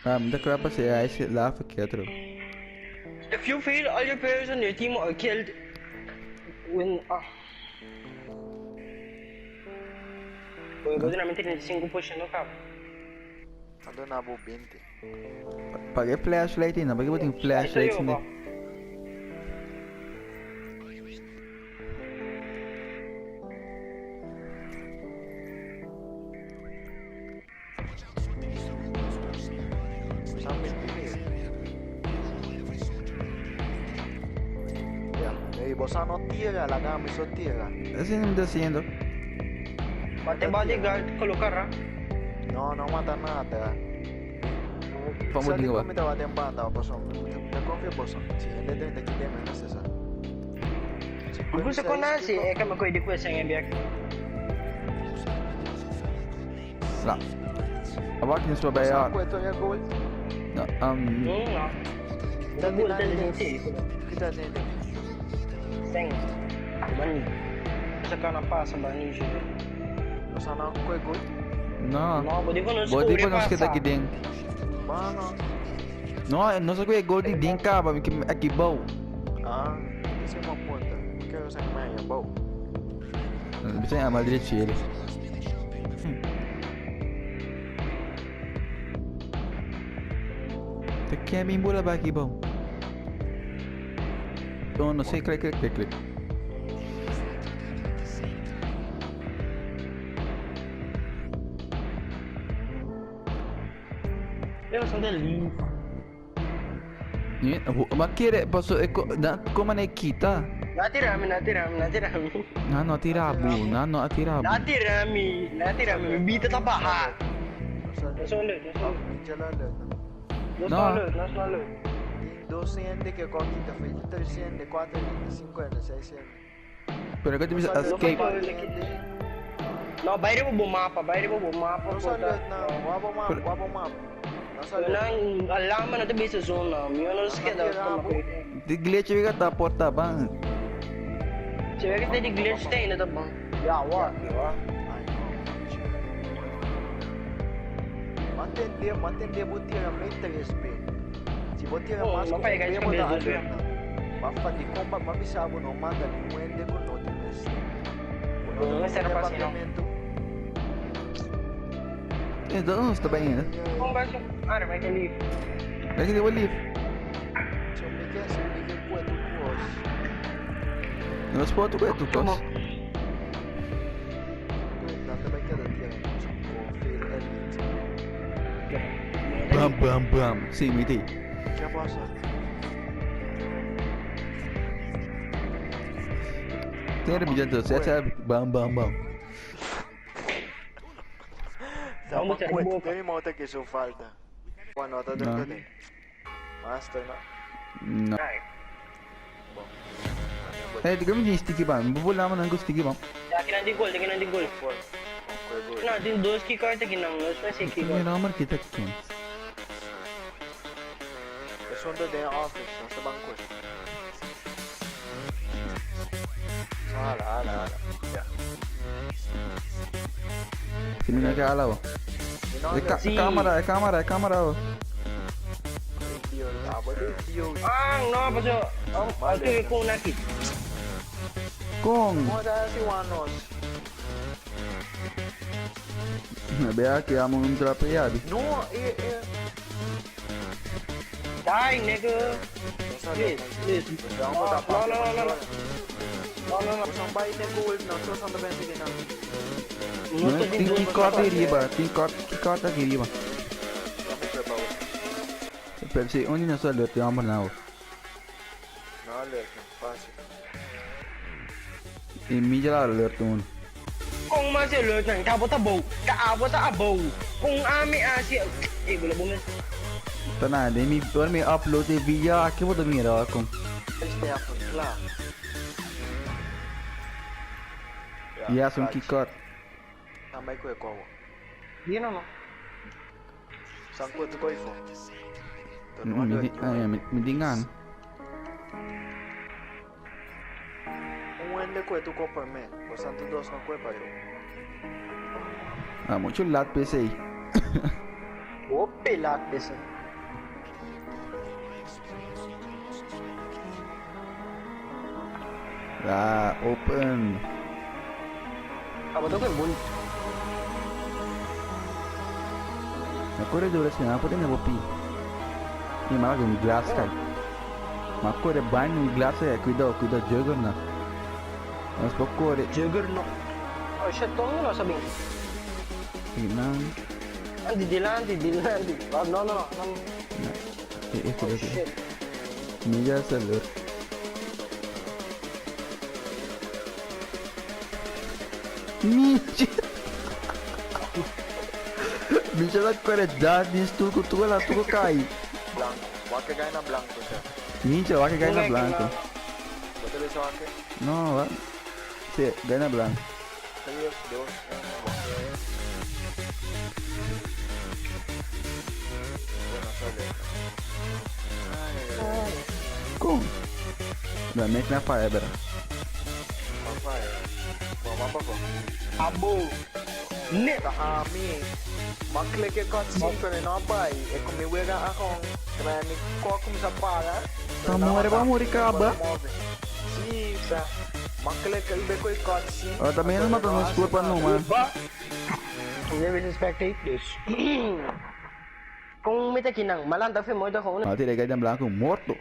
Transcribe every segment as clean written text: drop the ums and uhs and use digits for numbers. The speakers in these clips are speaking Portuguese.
The crap I say I should laugh at Ketro. If you feel all your players on your team are killed when Pwede namin 35 push no cap. Ando na po 20. Pakai flashlight ini, bagi buatin flashlight sini. Sambil pilih. Ya, bosan no tira, la gama hizo tira. Así no me está haciendo. Pati bodyguard, colocar No, no mata nada. Pamudinho ba? Kami tawa din banda, bosan. Confia bosan. Si hindi din nakikita mo nasa sa. Gusto ko na si kami ko i-request ang MBX. Lah. Awak ni sudah bayar. Aku itu ya gol. Gagol din si. Kita sini. Seng. Mani. Sa kana pa sa bani siya. Sana aku ya gol. No. No, bodi ko nos kita giding. Mana? No, no se kuya gold din ka ba aqui bom. Ah, isso é uma ponta. Quero sair mais é bom. Bisa amal direito ele. Quer me embolar aqui bom. Então não sei click. Eu sou dele. Makire pasok como na kita. Natirami. Nano atirabu. Natirami. Bibita ta baha. Jalan le. Nós não. 200 que com quinta feita, 300, 450, 600. Pero que tu bisa escape. No, bayar mo bumapa. Não só le na, wabo map. Nang alaman natin bisa zona. Miyon sa kaya dapat. Glitch juga tak porta bang. Cewek kita di glitch tayo na tabang. Ya, what? Mantém dia botir a mente respeito. Se botir a máscara, mapay mo da guys, alerta. Basta di combat mabisabo no manda ni muende con notificação. Não será para assim, não. Então não está bem ainda. Kung ba siya? Vai que leave. Lagi dia boleh. Se eu me quer puedo cos. Nós pode tu tu kos. Nada vai quedar dia. Fail elite. Bam. Sim, miti. Já passa. Tem lebih jatuh. Saya bam. Vamos ter que tem moto que isso falta. Uma nota do que tem. Master na. No. Eh, tiga minit sticky bang. Bubul naman ang sticky bang. Yakin nanti gol. Nah, din dos ki card lagi nang nos na si ki May card. number kita kin. Eso ando de office, nasa bangko. Ala. Ya. Sini nak ala ba? Kamera. Video. No, paso. Alto ko nakit. Kung. Mo da si Wanos. Biar que amo um trapeado. No, Die, nigga. Please. No. Sampai ne gold na so sa tabi sige na. Tem corta riba. Tem corta aqui riba. Pepsi, onde na sua luta amo não. Na alerta, fácil. E mídia lá alerta um. Kung masilo nang kaabot ta abaw. Kung ami asi boleh bumis. Tanah, demi per me upload video aqui vou dormir aku. Este a lá. Ya, sum kikot. Tambay ko ko. Di no. Sangko to ko ifo. Midingan. Wende ko tu ko per me. Bosan tu dos no ko pa yo. Mucho lat PC. O pelat desse. Open. Apa tu kan bun? Aku ada dua sini, apa dia nak bopi? Ni malah gum glass kan. Aku ada banyak glass ya, cuidado jugger na. Mas pokok ada. Juggernaut. Oh shit, tu ni lah sabi. Inang. Di dilan. Oh no. Itu. Shit. Meja salur. Meja la qualidade nisso tudo lá tudo cai. Blanco. Wake gaya na blanco siya. Meja vai que ganha blanco. Betul sa wake? No, va. Sí, gana blanco. 3, 2, 1, wake. Bueno, sale. Ay, Como? Realmente na fiber. papai. Mama ko. Abo. Net. Kami. Maklik yung cutscene ko rin ako ba? Kung may wega akong kaya ko akong sa para. Tamu era ba muri kaba? Si, sa maklik ka iba ko yung cutscene. Oh, também não matou nos corpos não, mano. Never spectate this. Kung may takinang, malanta fe mo ito ko. Ah, tira ganha blanco morto.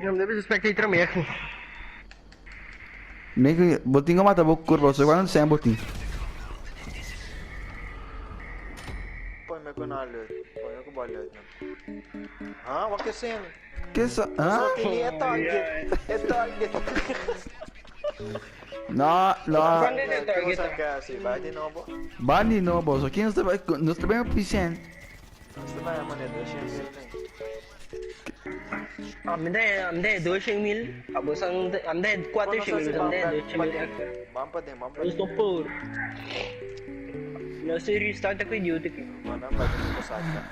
Never spectate ra mesmo. Meio que botinho mata o corpo, só quando sem botinho. Põe me ko na alert. Põe ko ba alert na? Ha? Wag kasi yan. Que essa? Hã? So, tini e target. E target. Não. Kusan kasi. Bakit din ako ba? Bani no, boss. Aqui nós trabalhamos piscina. Basta na yaman ito. Siyempre na eh. Amde 200,000, abo sang amde 400,000, amde 200,000. Mampa din. Gusto por. Na series start ako duty ko. Mana ba din ko sa akin?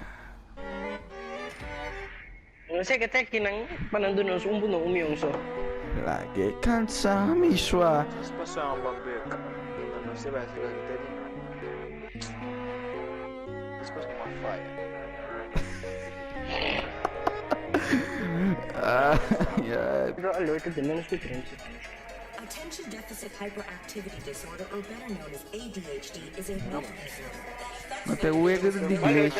Kasi kata kinang panandun ng sumbo ng umiyong so. Lagi cansa, miswa. Mas pa sa ang bagbek. Ano si ba? Sige, tadi na. Mas pa sa mga fire. Yeah. Pero alerted din na sa trends. Attention deficit hyperactivity disorder, or better known as ADHD, is a mental disorder Até o ego do inglês.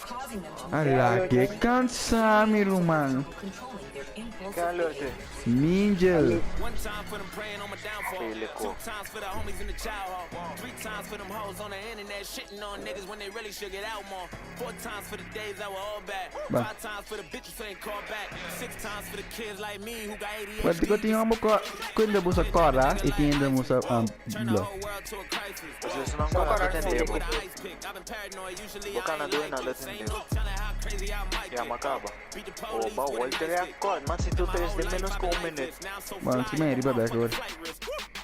causing them to Lagi cansa, meu mano. controlling their impulsive Kaya alert eh. Ninja. One time for them praying on my downfall. Pili ko. 2 times for the homies in the child hall. 3 times for them hoes on the internet shitting on niggas when they really should get out more. 4 times for the days that were all bad. 5 times for the bitches who ain't called back. 6 times for the kids like me who got Pwede ADHD. ko tingnan mo ko kung mo sa kora, itingin mo sa Turn the blog. whole world to a crisis. Kasi sunang ko na natin With an ice pick. I've been paranoid. Usually Bukan I na ain't doon like na it. natin Same din. look, telling how crazy I might Kaya get. makaba. Beat the O police ba, with a wal nice tere stick. ako. Man si 2-3 din menos ko minute. Now I'm so Mano, fly, si Mary ba ba ko?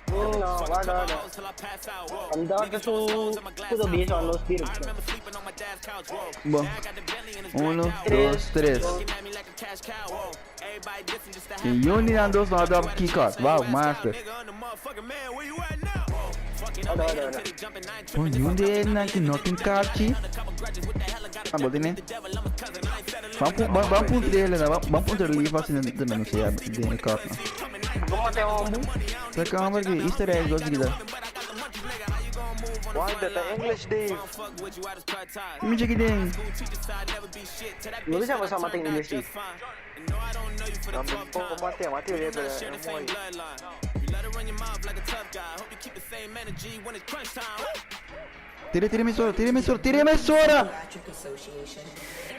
No, wala. till I pass out. Whoa. Ang dawat ka kudo biso ang los spirit. I remember sleeping on my dad's couch. Whoa. Bom. Dad got the Bentley in his 1, back 2, 3. Looking at me like a cash cow. Whoa. Everybody different just to have E yun nilang dos na dab kickout. Wow, master. nigga on the motherfucking man. Where you at now? Whoa. Fucking up Ano. till they jumping 9 Oh, yun din na kinoking karchi. Ah, buti na. Bampun dele na, bampun dele fast na dito na siya din kart na. Gumate ako mo. Sa kamar ki Easter egg dos gida. Why that the English Dave? Kimi cheki din. Hindi bisa masama ting English eh. Kami po mati ulit pero mo. Tira emissora. Pediatric Association.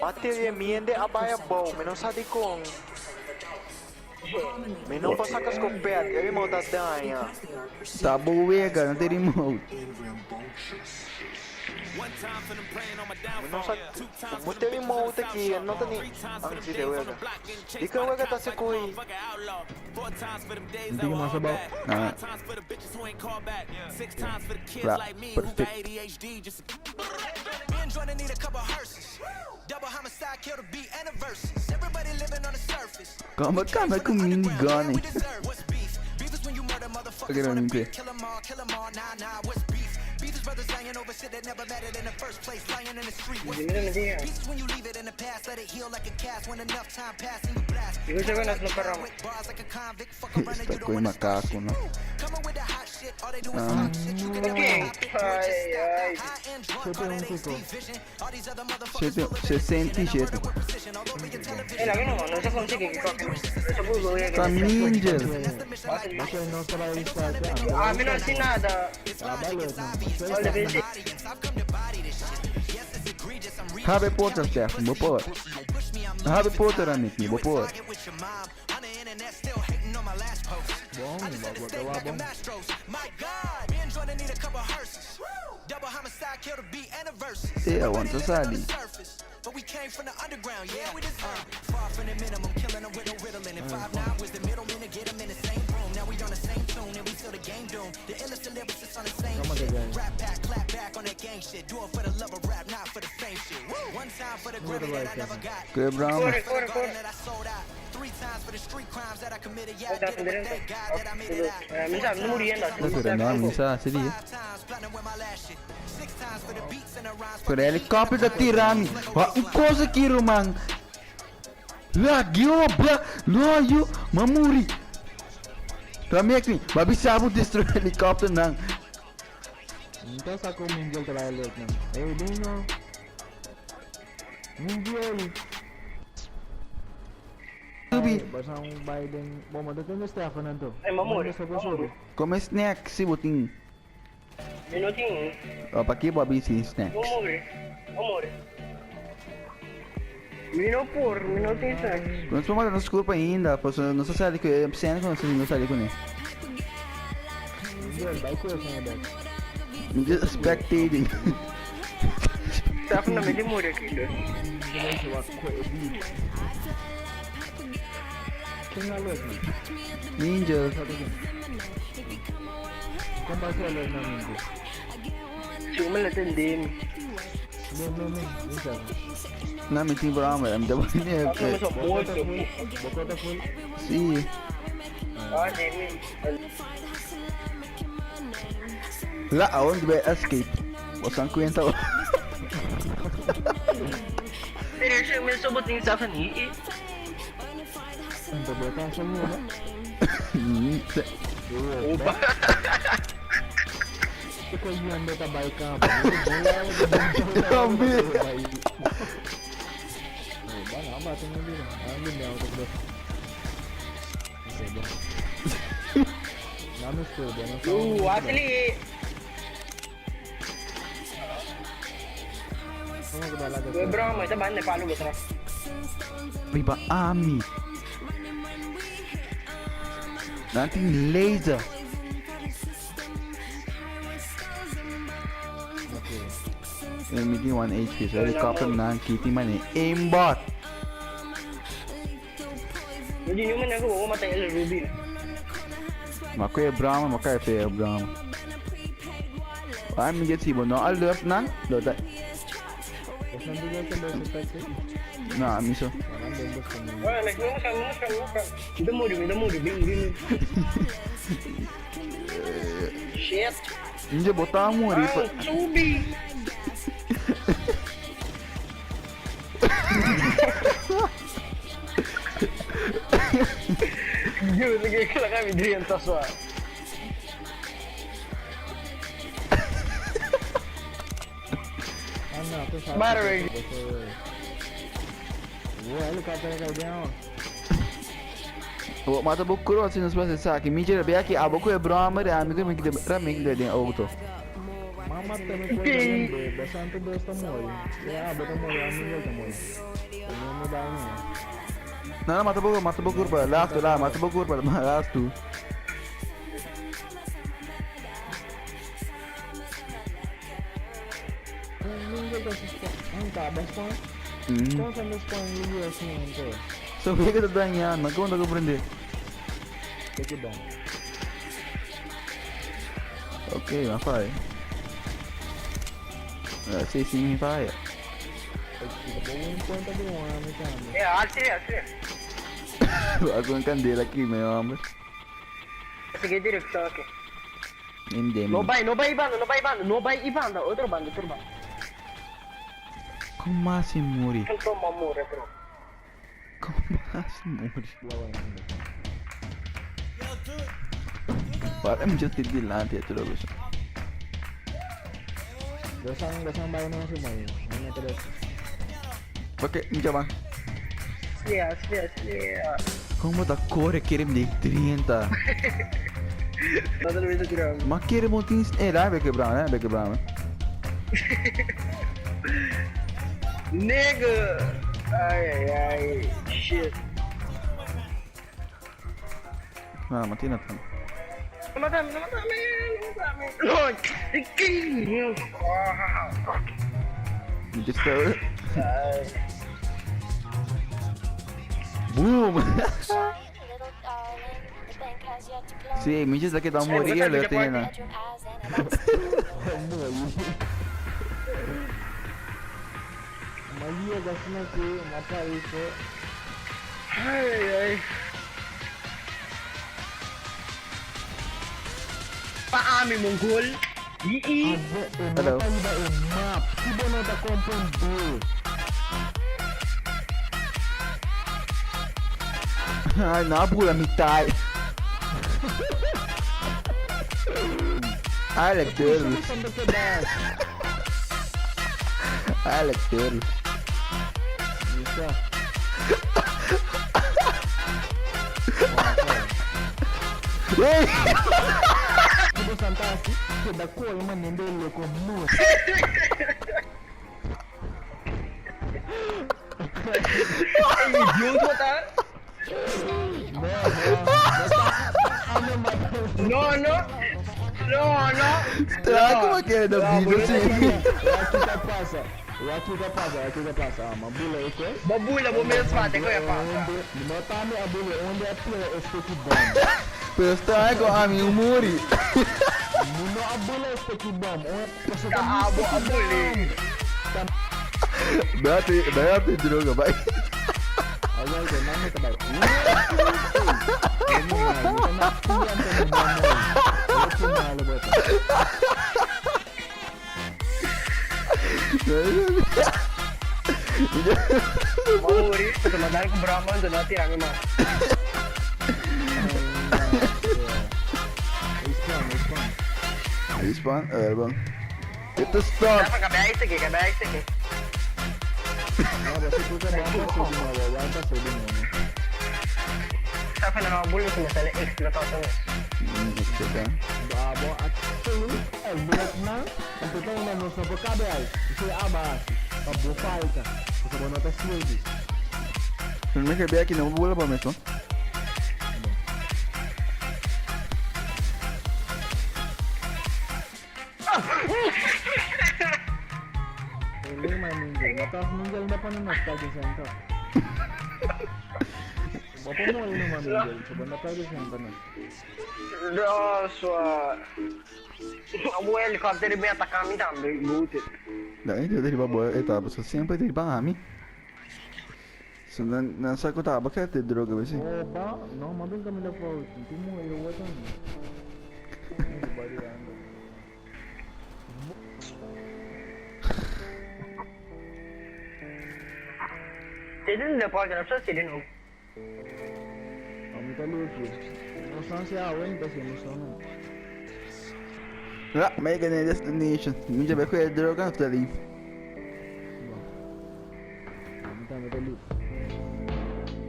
Mati ye miende abaya bow. Menos sa di kong. Menos pa sa kas ko pet. Eri mo tataya. Tabo wega, não tem remote. Menos sa muteri mo taki ano tani ang si dewega. Di ka wega ta si kuy. Hindi ko masabaw. Ah. Rap, perfect. Me and Jordan need a couple hearses. Double homicide, kill the beat and the verses. Everybody living on the surface. Calma com minigun, We hein. deserve. What's beef? Beef is when you murder motherfuckers Okay, on the não beat. tem. Kill 'em all, nah, what's beef? Beef Beef is brothers lying over shit that never mattered in the first place. Lying in the street. What's Hindi na diyan. Pieces when you leave it in the past, let it heal like a cast. When enough time passes and you blast. Ikaw siya ba nasa parang? With bars like a convict, fuck around and you Está don't com wanna start macaco, shit. no? Coming with the hot shit, all they do is talk shit. You can never Okay. stop it, boy, just stop that Ay, high end drunk, all that HD vision. All these other motherfuckers Siete- full of 67. indecision. With precision, all over your television. Eh, lagi naman. Nasa kung sige, ikaw. Nasa bulo. Tá ninja. Amin ang sinada. All the basic. Harry Potter, chefe, vou pôr. Harry Potter, amigo, vou pôr. É, eu want to sali. But we came from the underground, yeah. Far from the minimum, killing them with no riddling. And 5'9" was the middleman to get them in the same room. Now we on the same tune and we feel the game doomed. The illest of lyricists on the same shit. Rap back, clap back on that gang shit. Do it for the love of rap, not for the fame shit. One time for the Grammy that I never got. Que Brown. Corre, For the corre, garden corre. that I sold out. 3 times for the street crimes that I committed. Yeah, I Ito, did it, but thank God that I made it out. minsan, numuri yan lang. Mas era nome, sa sili. 5 times platinum with my last shit. 6 times for the beats and the rhymes. Por helicóptero da tirami. Wah, coisa aqui, Romang. Lagi, obra. Loyo, mamuri. Rami aqui, babi sabu destroy helicóptero nang. Então sacou o Mingle trabalhar não. Eu não. Mingle. Tubi, Basta Biden. Bom, mas tem Stefan nanto. Ay, mamuri. Mamuri. come snack si buting. Minutinho. O, pa aqui, babi si snack. Mamuri. Mamuri. Minopor. Minutinho sa. Quando tu manda desculpa ainda, posso não sei se ali que é cena quando você não sai com ele. Mingle, vai coisa né. Just spectating. Sa ako na may limuri aqui. Quem é louco? Ninja. Como vai ser louco na Mingle? Siguro malatin din. Não. Na me tem Brown, I'm the one Ako naman here. sa board. Bocota full. Si. Ah, Demi. Lá aonde vai escape? Você não conhece o. Pero siya may subuting sa akin eh. Então botar só um, né? Opa. Que coisinha anda tá baicando. Também. Não, batendo ali. Ando mel, tá bom. Isso é bom. Não mistura, não. Asli. Vamos que vai lá Gue bro, may taban na palo gatra. Riba Ami. Nothing laser. Me tem 1 HP, so helicopter na kitty man eh. Aimbot. Hindi nyo man ako matay El Ruby. Mako é Brown, mako é fair Brown. Ai, me get sibo, no, I'll left nan. Lo da. Você não liga também, você tá aqui. Na, miso. Não, bem buscando. Ah, nagmumuskan. Ito mo, bing. Shit. Ninja botar um ali. Ang Ruby. Yun, lagay ka lang kami diyan taswa. Ano, ito sa... Maraming. Ele kata ka diyan. O mata bukuro assim nos passes aqui. Me tira bem aqui. A boku é Brown, mas a amigo me que raming de auto. Mama também pode lembrar, bastante dois tamoy. Ya, betul tamoy, amigo tamoy. Ini mudah ini. Não, mata bukur pa. Last tu lah, mata bukur pa. Last tu. Amigo tá se tá, basta. Kung saan basta yung US nito. So, kaya ka tadaan yan. Magkawang ko prende. Take it down. Okay, mafai. Sei sim, vai. Kita bawa point tadi orang ni kan. Asli. Aku ang kandila aqui, meu amor. Sige, direct sa akin. Hindi. No vai banda, otro banda. Come si muri? Tanto mamure, bro. Come si muri? Parang jati dilanti ito logo siya. Dasang bayan naman si Moy. Ano terus? Bakit? Hindi ba? Slia. Como da core kirim di 30. Nada no tirar. Ma kirim mo tins Beke Brown, Beke Brown. Nigga. Ai, shit. Mati na tan. Matame. Lord, the king. Just boom. Sí, Michis lagi dah muri ya lo tinggal na. Malia gasna si mata ito. Ai. Paami Mongol. Ii. Hello. Map. Tiba na da compound. Ai, nabula mitad. I like turtles. I like turtles. Bisa. Hey! Tiba santasi. Kita kuat man nendelo ko mo. Idiot mo ta? No. Trago uma queda vida assim. Aqui ka pasa. Mabula ito. Babula, bumili sa pate ko ya pa. Notame abule onde é play sticky bomb. Pero trago a mim o muri. Muno abule sticky bomb. Kaabo abuli. Berarti droga, vai. Awal ke nama kedai. Ini nak pian ke mana? Itu malu betul. Mamuri, sementara ke Brahman tu nanti ang mah. Respawn, bang. Itu stop. Dapat kabay sige. Basta tu kan basta sudi mo. Sa na mabuli sa masala X na tao to. Checa. Babo at bulat na. Ang totoo na sa kabay. Ito abas. Pabufal ka. Sa bonota sudi. Não me quebrei aqui não, vou levar mesmo. Hindi man ninja. Matas ninja na pa na nostalgia center. Bapak mo yun naman ninja. Sa nostalgia center na. Nossa. O helicóptero veio atacar a mim também, butet. Daí dia dari bawa etapa so sempre dari pangami. So nasa ko ta bakit te droga ba si? Oh ba? No, madun kami na po. Hindi mo iwatan. Sedin na pa ganap sa sedin og. Kami taluto. Masan siya awin kasi masan. Lah, may ganyan destination. Minja ba ko droga after leave. Kami taluto.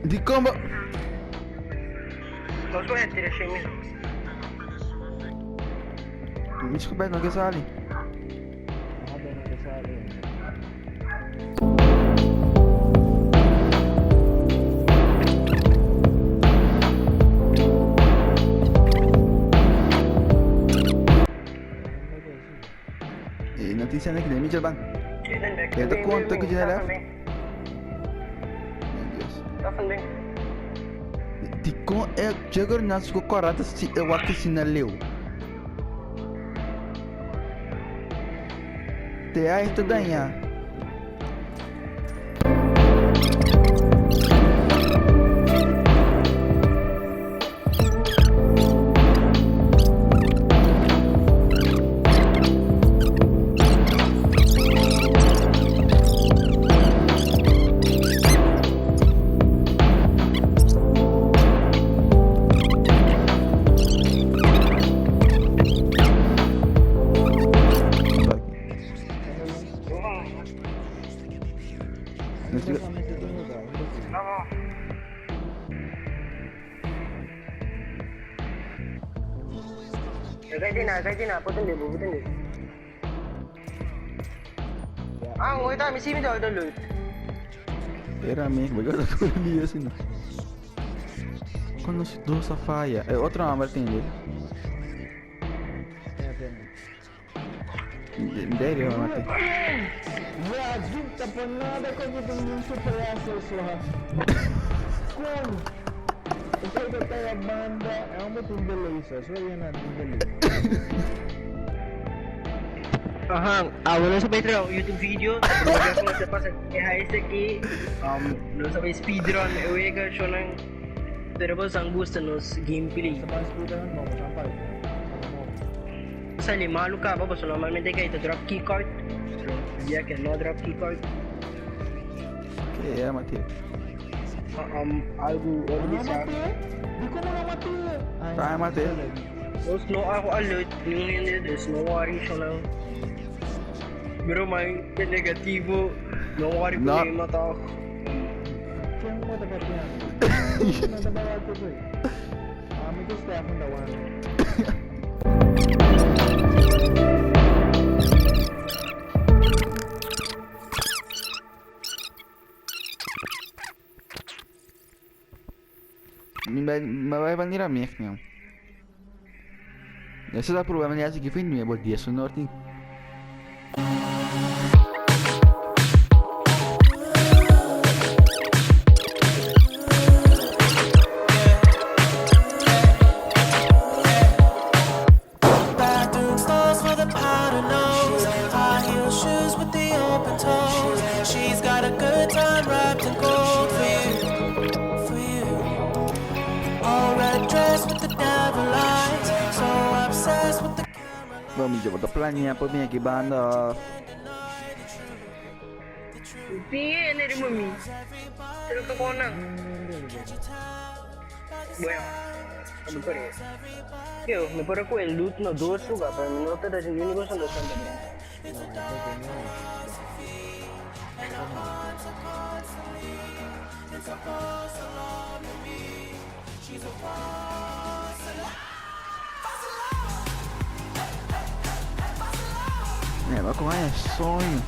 Di combo. Posso retirar scemi. Mi scoperto che sali. Ada na kasali. Noticia na kinemi bang. Kaya to conta ko dyan lang. Tafanding. Di ko jagor nas ko korata si waktu sinaleu. Te ai to danha. Nasi- Vamos. Kaya Tina, putin dia. Ngồi ta mình xin rồi lượt. Era mesmo, agora eu tô ali assim. Quando se dou essa faia. É outra arma tem dele. Dele eu matei. Viado, tá por nada quando tem um super acesso lá. Como? Eu sei que tem a banda, é uma delícia, só ia na delícia. Wala sabay traw YouTube video. Tapos ko sa pas high seki no sabay speedrun ewe ka show ng pero sang gusto nos gameplay. Sa mas puta mo sampai. Sa lima luka ba so normalmente kay drop key card. Dia que no drop key card. Que é, matei. Algo sa Di ko mo na mati. Tá, matei. Os no ako alert yung hindi there's no worry siya lang. Pero may negatibo no worry ko No. yung mata. Kung mo dapat yan. Nadabawa ko eh. May gusto akong dawan. Ma vai venire a me, mesmo. Esse dá problema, aliás, que vem no dia sonoro. Bathroom stalls for the powder nose, high heel shoes with the open toes. She's got a good time wrapped in gold for you. All red dress with the devil eyes, so obsessed with the Vamos, eu vou dar planinha pra mim aqui, banda. Piye na rin mami. Pero ka ko nang. Bueno. Ano pa rin? Yo, me paro ko el loot no dos lugar, pero me nota da sin universo no son también. É, vai com é sonho.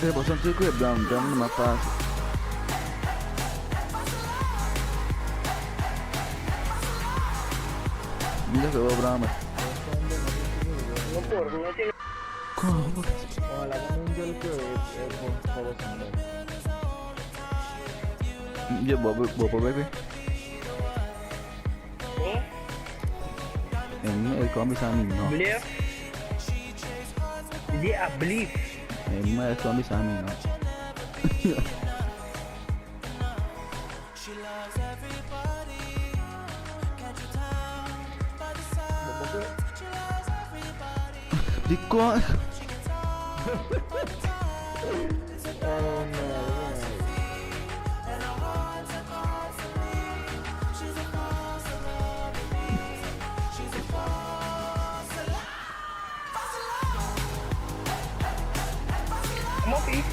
É, bastante coisa que é branco, numa fase. Mira que va Brahma. No por, no tiene. ¿Cómo? Wala ka nung gel ko for Yo, bobo, bebé. El combi sa amin, no? Believe. Hindi believe. El combi sa amin, no? Di ko. Come on, Pete.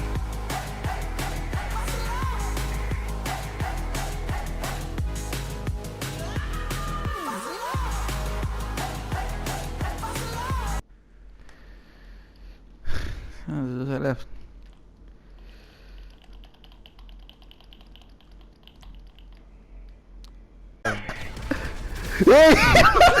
I left. Hey!